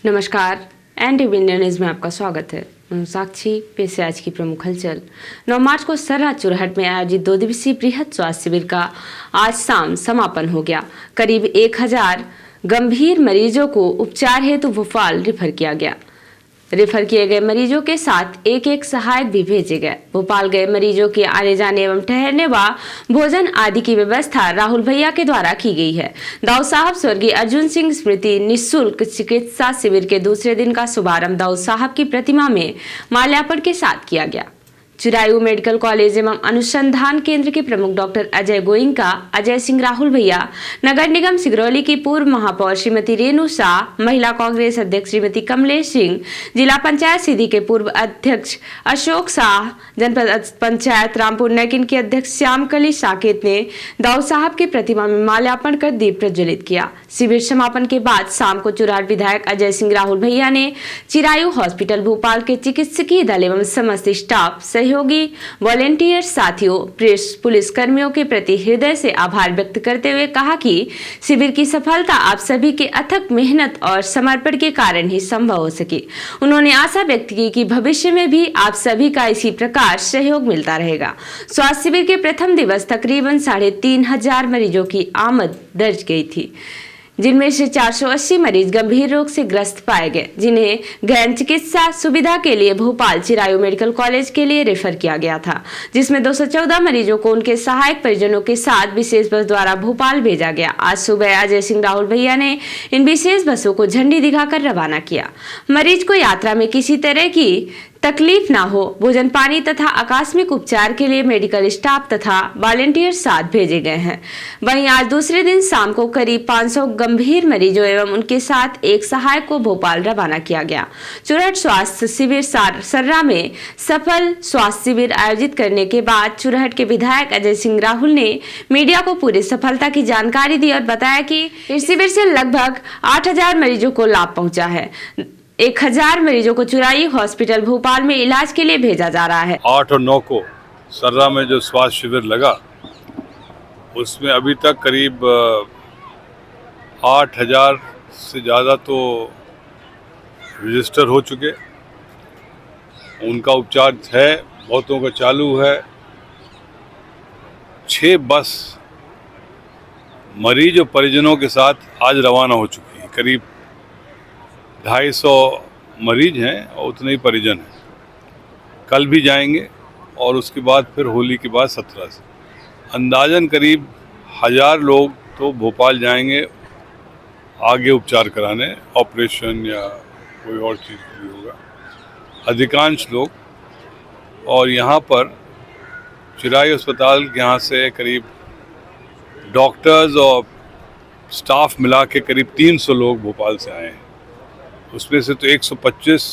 नमस्कार, NTV India news में आपका स्वागत है। साक्षी पेश है आज की प्रमुख हलचल। 9 मार्च को सर्रा चुरहट में आयोजित 2 दिवसीय बृहद स्वास्थ्य शिविर का आज शाम समापन हो गया। करीब 1000 गंभीर मरीजों को उपचार हेतु भोपाल रेफर किए गए मरीजों के साथ एक सहायक भी भेजे गए। भोपाल गए मरीजों के आने जाने एवं ठहरने व भोजन आदि की व्यवस्था राहुल भैया के द्वारा की गई है। दाऊ साहब स्वर्गीय अर्जुन सिंह स्मृति निःशुल्क चिकित्सा शिविर के दूसरे दिन का शुभारंभ दाऊ साहब की प्रतिमा में माल्यार्पण के साथ किया गया। चिरायू मेडिकल कॉलेज एवं अनुसंधान केंद्र के प्रमुख डॉक्टर अजय गोइंका, अजय सिंह, राहुल भैया, नगर निगम सिगरौली की पूर्व महापौर श्रीमती रेणु शाह, महिला कांग्रेस अध्यक्ष श्रीमती कमलेश सिंह, जिला पंचायत सीधी के पूर्व अध्यक्ष अशोक शाह, जनपद पंचायत रामपुर नैकिन के अध्यक्ष श्यामकली साकेत ने दाऊ साहब की प्रतिमा में माल्यार्पण कर दीप प्रज्वलित किया। शिविर समापन के बाद शाम को चुराट विधायक अजय सिंह, राहुल भैया ने चिरायू हॉस्पिटल भोपाल के चिकित्सकीय दल एवं समस्त स्टाफ, सहयोगी, वॉलेंटियर साथियों, प्रेस, पुलिस कर्मियों के प्रति हृदय से आभार व्यक्त करते हुए कहा कि शिविर की सफलता आप सभी के अथक मेहनत और समर्पण के कारण ही संभव हो सकी। उन्होंने आशा व्यक्त की कि भविष्य में भी आप सभी का इसी प्रकार सहयोग मिलता रहेगा। स्वास्थ्य शिविर के प्रथम दिवस तकरीबन 3500 मरीजों की आमद दर्ज गई थी, जिनमें से 480 मरीज गंभीर रोग से ग्रस्त पाए गए, जिन्हें गहन चिकित्सा सुविधा के लिए भोपाल चिरायू मेडिकल कॉलेज के लिए रेफर किया गया था, जिसमें 214 मरीजों को उनके सहायक परिजनों के साथ विशेष बस द्वारा भोपाल भेजा गया। आज सुबह अजय सिंह, राहुल भैया ने इन विशेष बसों को झंडी दिखाकर रवाना किया। मरीज को यात्रा में किसी तरह की तकलीफ ना हो, भोजन पानी तथा आकस्मिक उपचार के लिए मेडिकल स्टाफ तथा वॉलेंटियर साथ भेजे गए हैं। वहीं आज दूसरे दिन शाम को करीब 500 गंभीर मरीजों एवं उनके साथ एक सहायक को भोपाल रवाना किया गया। चुरहट स्वास्थ्य शिविर सर्रा में सफल स्वास्थ्य शिविर आयोजित करने के बाद चुरहट के विधायक अजय सिंह, राहुल ने मीडिया को पूरी सफलता की जानकारी दी और बताया कि इस शिविर से लगभग 8000 मरीजों को लाभ पहुंचा है। 1000 मरीजों को चिरायू हॉस्पिटल भोपाल में इलाज के लिए भेजा जा रहा है। 8 और 9 को सर्रा में जो स्वास्थ्य शिविर लगा, उसमें अभी तक करीब 8000 से ज़्यादा तो रजिस्टर हो चुके, उनका उपचार है, बहुतों का चालू है। 6 बस मरीज और परिजनों के साथ आज रवाना हो चुकी है। करीब 250 मरीज हैं और उतने ही परिजन हैं। कल भी जाएंगे और उसके बाद फिर होली के बाद 17 से अंदाजन करीब 1000 लोग तो भोपाल जाएंगे आगे उपचार कराने, ऑपरेशन या कोई और चीज़ भी होगा, अधिकांश लोग। और यहाँ पर चिरायू अस्पताल के यहाँ से करीब डॉक्टर्स और स्टाफ मिला के करीब 300 लोग भोपाल से आए हैं। उसमें से तो 125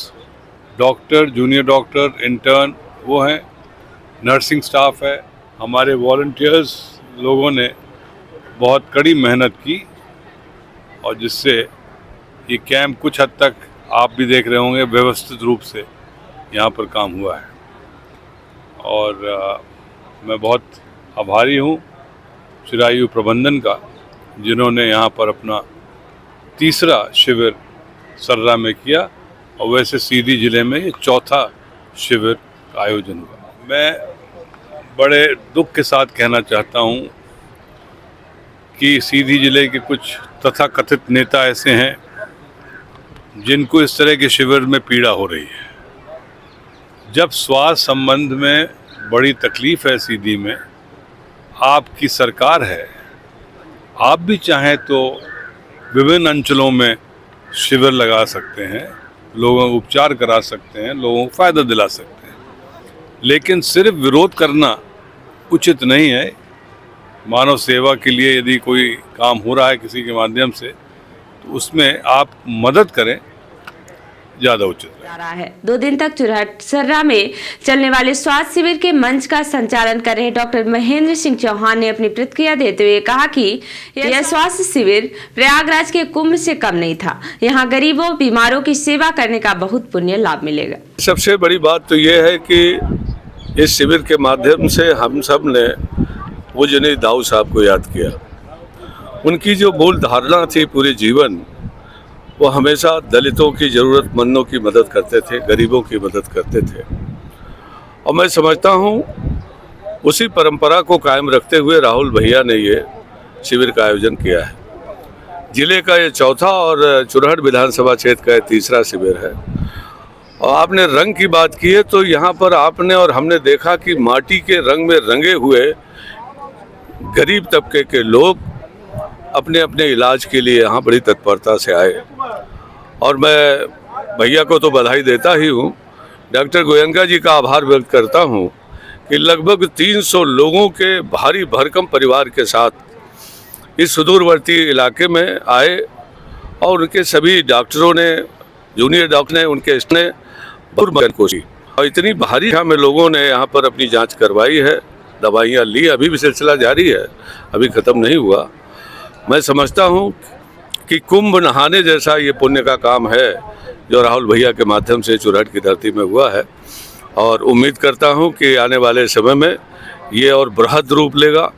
डॉक्टर, जूनियर डॉक्टर, इंटर्न वो हैं, नर्सिंग स्टाफ है। हमारे वॉलंटियर्स लोगों ने बहुत कड़ी मेहनत की और जिससे ये कैंप कुछ हद तक आप भी देख रहे होंगे व्यवस्थित रूप से यहाँ पर काम हुआ है। और मैं बहुत आभारी हूँ चिरायू प्रबंधन का, जिन्होंने यहाँ पर अपना तीसरा शिविर सर्रा में किया और वैसे सीधी जिले में ये चौथा शिविर का आयोजन हुआ। मैं बड़े दुख के साथ कहना चाहता हूँ कि सीधी जिले के कुछ तथाकथित नेता ऐसे हैं जिनको इस तरह के शिविर में पीड़ा हो रही है। जब स्वास्थ्य संबंध में बड़ी तकलीफ है सीधी में, आपकी सरकार है, आप भी चाहें तो विभिन्न अंचलों में शिविर लगा सकते हैं, लोगों को उपचार करा सकते हैं, लोगों को फ़ायदा दिला सकते हैं, लेकिन सिर्फ विरोध करना उचित नहीं है। मानव सेवा के लिए यदि कोई काम हो रहा है किसी के माध्यम से, तो उसमें आप मदद करें, ज़्यादा उचित है। 2 दिन तक चुरहट सर्रा में चलने वाले स्वास्थ्य शिविर के मंच का संचालन कर रहे डॉक्टर महेंद्र सिंह चौहान ने अपनी प्रतिक्रिया देते हुए कहा कि यह स्वास्थ्य शिविर प्रयागराज के कुंभ से कम नहीं था। यहाँ गरीबों, बीमारों की सेवा करने का बहुत पुण्य लाभ मिलेगा। सबसे बड़ी बात तो यह है कि इस शिविर के माध्यम से हम सब ने पूजनीय दाऊ साहब को याद किया। उनकी जो मूल धारणा थी पूरे जीवन, वो हमेशा दलितों की, ज़रूरतमंदों की मदद करते थे, गरीबों की मदद करते थे। और मैं समझता हूँ उसी परंपरा को कायम रखते हुए राहुल भैया ने ये शिविर का आयोजन किया है। जिले का ये चौथा और चुरहट विधानसभा क्षेत्र का ये तीसरा शिविर है। और आपने रंग की बात की है, तो यहाँ पर आपने और हमने देखा कि माटी के रंग में रंगे हुए गरीब तबके के लोग अपने अपने इलाज के लिए यहाँ बड़ी तत्परता से आए। और मैं भैया को तो बधाई देता ही हूँ, डॉक्टर गोयनका जी का आभार व्यक्त करता हूँ कि लगभग 300 लोगों के भारी भरकम परिवार के साथ इस सुदूरवर्ती इलाके में आए और उनके सभी डॉक्टरों ने, जूनियर डॉक्टर ने, उनके इसने बहुत कोशिश और इतनी भारी संख्या में लोगों ने यहाँ पर अपनी जांच करवाई है, दवाइयाँ ली। अभी भी सिलसिला जारी है, अभी ख़त्म नहीं हुआ। मैं समझता हूँ कि कुंभ नहाने जैसा ये पुण्य का काम है जो राहुल भैया के माध्यम से चुरहट की धरती में हुआ है। और उम्मीद करता हूँ कि आने वाले समय में ये और बृहद रूप लेगा।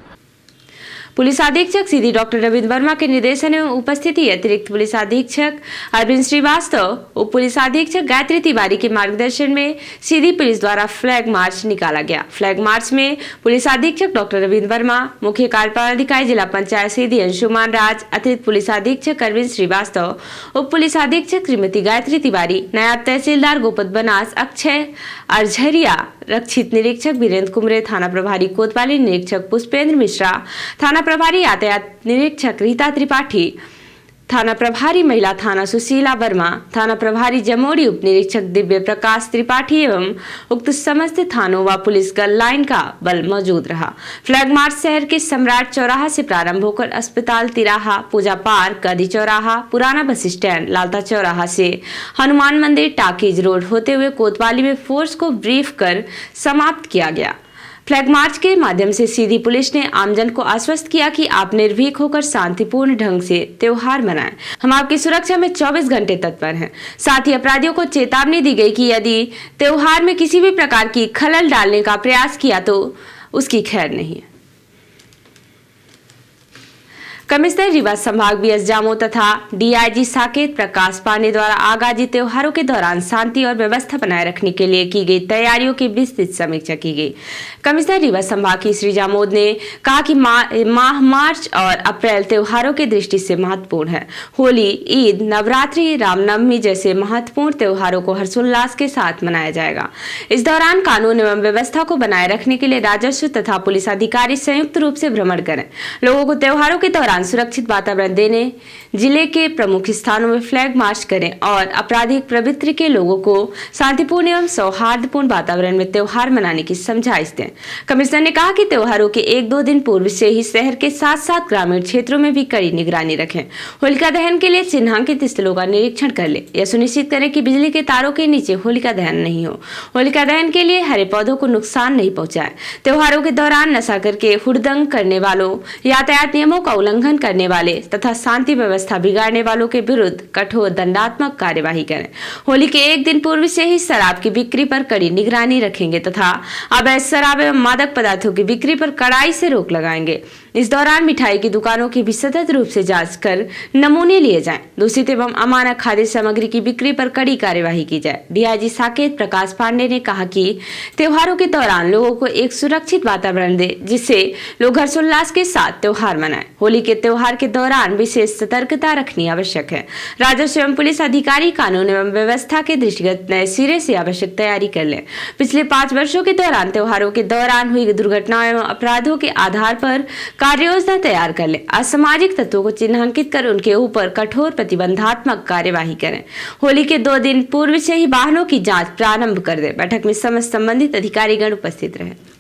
पुलिस अधीक्षक सीधी डॉक्टर रविंद्र वर्मा के निर्देशन एवं उपस्थिति अतिरिक्त पुलिस अधीक्षक अरविंद श्रीवास्तव, उप पुलिस अधीक्षक गायत्री तिवारी के मार्गदर्शन में सीधी पुलिस द्वारा फ्लैग मार्च निकाला गया। फ्लैग मार्च में पुलिस अधीक्षक डॉक्टर रविंद्र वर्मा, मुख्य कार्यपालन अधिकारी जिला पंचायत सीधी अंशुमान राज, अतिरिक्त पुलिस अधीक्षक अरविंद श्रीवास्तव, उप पुलिस अधीक्षक श्रीमती गायत्री तिवारी, नायब तहसीलदार गोपत बनास अक्षय अरझरिया, रक्षित निरीक्षक वीरेंद्र कुमरे, थाना प्रभारी कोतवाली निरीक्षक पुष्पेंद्र मिश्रा, थाना प्रभारी यातायात निरीक्षक रीता त्रिपाठी, थाना प्रभारी महिला थाना सुशीला वर्मा, थाना प्रभारी जमोड़ी उप निरीक्षक दिव्य प्रकाश त्रिपाठी एवं उक्त समस्त थानों व पुलिस गर्ल लाइन का बल मौजूद रहा। फ्लैग मार्च शहर के सम्राट चौराहा से प्रारंभ होकर अस्पताल तिराहा, पूजा पार्क, गांधी चौराहा, पुराना बस स्टैंड, लालता चौराहा से हनुमान मंदिर, टाकीज रोड होते हुए कोतवाली में फोर्स को ब्रीफ कर समाप्त किया गया। फ्लैग मार्च के माध्यम से सीधी पुलिस ने आमजन को आश्वस्त किया कि आप निर्भीक होकर शांतिपूर्ण ढंग से त्योहार मनाएं। हम आपकी सुरक्षा में 24 घंटे तत्पर हैं। साथ ही अपराधियों को चेतावनी दी गई कि यदि त्योहार में किसी भी प्रकार की खलल डालने का प्रयास किया तो उसकी खैर नहीं है। कमिश्नर रीवा संभाग बीएस जामो तथा डीआईजी साकेत प्रकाश पांडे द्वारा आगामी त्योहारों के दौरान शांति और व्यवस्था बनाए रखने के लिए की गई तैयारियों की विस्तृत समीक्षा की गई। कमिश्नर रीवा संभाग की श्री जामोद ने कहा कि माह मार्च और अप्रैल त्योहारों की दृष्टि से महत्वपूर्ण है। होली, ईद, नवरात्रि, रामनवमी जैसे महत्वपूर्ण त्योहारों को हर्षोल्लास के साथ मनाया जाएगा। इस दौरान कानून एवं व्यवस्था को बनाए रखने के लिए राजस्व तथा पुलिस अधिकारी संयुक्त रूप से भ्रमण करें। लोगों को त्योहारों के दौरान सुरक्षित वातावरण देने, जिले के प्रमुख स्थानों में फ्लैग मार्च करें और आपराधिक प्रवृत्ति के लोगों को शांतिपूर्ण एवं सौहार्दपूर्ण वातावरण में त्योहार मनाने की समझाइश दें। कमिश्नर ने कहा कि त्योहारों के 1-2 दिन पूर्व से ही शहर के साथ साथ ग्रामीण क्षेत्रों में भी कड़ी निगरानी रखें। होलिका दहन के लिए चिन्हांकित स्थलों का निरीक्षण कर ले। यह सुनिश्चित करें कि बिजली के तारों के नीचे होलिका दहन नहीं हो। होलिका दहन के लिए हरे पौधों को नुकसान नहीं पहुंचाए। त्योहारों के दौरान नशा करके हुड़दंग करने वालों, यातायात नियमों का उल्लंघन करने वाले तथा शांति व्यवस्था बिगाड़ने वालों के विरुद्ध कठोर दंडात्मक कार्यवाही करें। होली के 1 दिन पूर्व से ही शराब की बिक्री पर कड़ी निगरानी रखेंगे तथा अवैध शराब एवं मादक पदार्थों की बिक्री पर कड़ाई से रोक लगाएंगे। इस दौरान मिठाई की दुकानों की भी सतत रूप से जांच कर नमूने लिए जाएं। दूषित एवं अमानक खाद्य सामग्री की बिक्री पर कड़ी कार्यवाही की जाए। डीआईजी साकेत प्रकाश पांडे ने कहा कि त्योहारों के दौरान लोगों को एक सुरक्षित वातावरण दे, जिससे लोग हर्षोल्लास के साथ त्योहार मनाएं। होली के त्योहार के दौरान विशेष सतर्कता रखनी आवश्यक है। राजस्व एवं पुलिस अधिकारी कानून एवं व्यवस्था के दृष्टिगत नए सिरे से आवश्यक तैयारी कर लें। पिछले 5 वर्षों के दौरान त्योहारों के दौरान हुई दुर्घटनाओं एवं अपराधों के आधार पर कार्य योजना तैयार कर लें। असामाजिक तत्वों को चिन्हांकित कर उनके ऊपर कठोर प्रतिबंधात्मक कार्यवाही करें। होली के 2 दिन पूर्व से ही वाहनों की जांच प्रारंभ कर दें। बैठक में समस्त संबंधित अधिकारीगण उपस्थित रहे।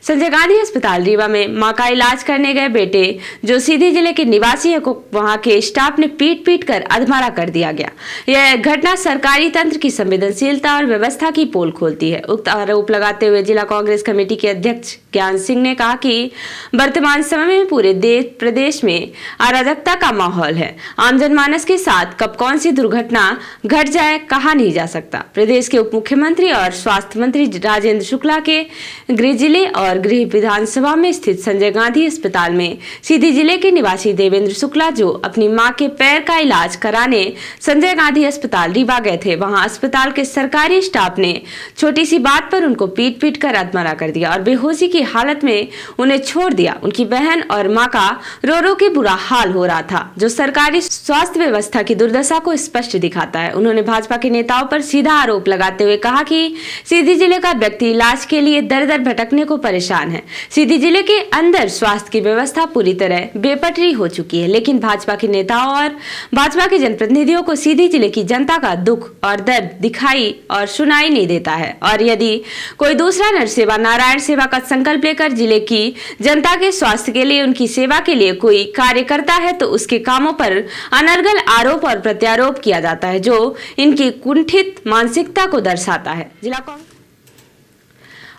संजय गांधी अस्पताल रीवा में मां का इलाज करने गए बेटे जो सीधी जिले के निवासी है को वहां के स्टाफ ने पीट कर अधमरा कर दिया गया। यह घटना सरकारी तंत्र की संवेदनशीलता और व्यवस्था की पोल खोलती है। उक्त आरोप लगाते हुए जिला कांग्रेस कमेटी के अध्यक्ष ज्ञान सिंह ने कहा कि वर्तमान समय में पूरे प्रदेश में अराजकता का माहौल है। आम जनमानस के साथ कब कौन सी दुर्घटना घट जाए कहा नहीं जा सकता। प्रदेश के उप मुख्यमंत्री और स्वास्थ्य मंत्री राजेंद्र शुक्ला के गृह जिले और और गृह विधानसभा में स्थित संजय गांधी अस्पताल में सीधी जिले के निवासी देवेंद्र शुक्ला जो अपनी मां के पैर का इलाज कराने संजय गांधी अस्पताल रीवा गए थे, वहां अस्पताल के सरकारी स्टाफ ने छोटी सी बात पर उनको पीट पीट कर अधमरा कर दिया और बेहोशी की हालत में उन्हें छोड़ दिया। उनकी बहन और मां का रो रो के बुरा हाल हो रहा था, जो सरकारी स्वास्थ्य व्यवस्था की दुर्दशा को स्पष्ट दिखाता है। उन्होंने भाजपा के नेताओं पर सीधा आरोप लगाते हुए कहा कि सीधी जिले का व्यक्ति इलाज के लिए दर दर भटकने को परेशान है। सीधी जिले के अंदर स्वास्थ्य की व्यवस्था पूरी तरह बेपटरी हो चुकी है, लेकिन भाजपा के नेताओं और भाजपा के जनप्रतिनिधियों को सीधी जिले की जनता का दुख और दर्द दिखाई और सुनाई नहीं देता है। और यदि कोई दूसरा नर सेवा नारायण सेवा का संकल्प लेकर जिले की जनता के स्वास्थ्य के लिए, उनकी सेवा के लिए कोई कार्य करता है तो उसके कामों पर अनर्गल आरोप और प्रत्यारोप किया जाता है, जो इनकी कुंठित मानसिकता को दर्शाता है। जिला कांग्रेस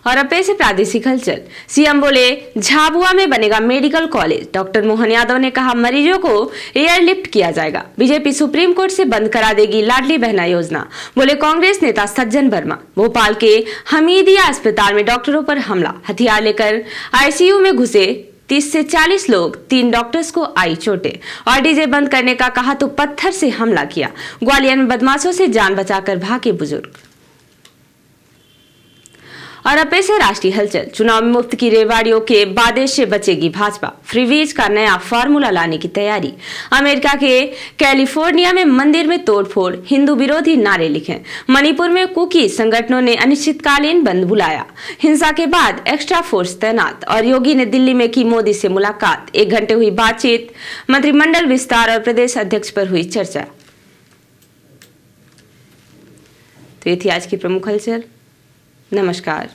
और अब से प्रादेशिक हलचल। सीएम बोले झाबुआ में बनेगा medical college. Doctor Mohan Yadav ने कहा मरीजों को एयरलिफ्ट किया जाएगा। बीजेपी सुप्रीम कोर्ट से बंद करा देगी लाडली बहना योजना, बोले कांग्रेस नेता सज्जन वर्मा। भोपाल के हमीदिया अस्पताल में डॉक्टरों पर हमला, हथियार लेकर आईसीयू में घुसे 30 से 40 लोग, 3 डॉक्टर्स को आई चोटें और डीजे बंद करने का कहा तो पत्थर से हमला किया। ग्वालियर में बदमाशों से जान बचाकर भागे बुजुर्ग। और अब से राष्ट्रीय हलचल। चुनाव में मुफ्त की रेवाड़ियों के बादेश से बचेगी भाजपा। फ्रीवीज का नया फार्मूला लाने की तैयारी। अमेरिका के कैलिफोर्निया में मंदिर में तोड़फोड़, हिंदू विरोधी नारे लिखे। मणिपुर में कुकी संगठनों ने अनिश्चितकालीन बंद बुलाया। हिंसा के बाद एक्स्ट्रा फोर्स तैनात। और योगी ने दिल्ली में की मोदी से मुलाकात। 1 घंटे हुई बातचीत। मंत्रिमंडल विस्तार और प्रदेश अध्यक्ष पर हुई चर्चा। तो ये थी आज की प्रमुख हलचल। नमस्कार।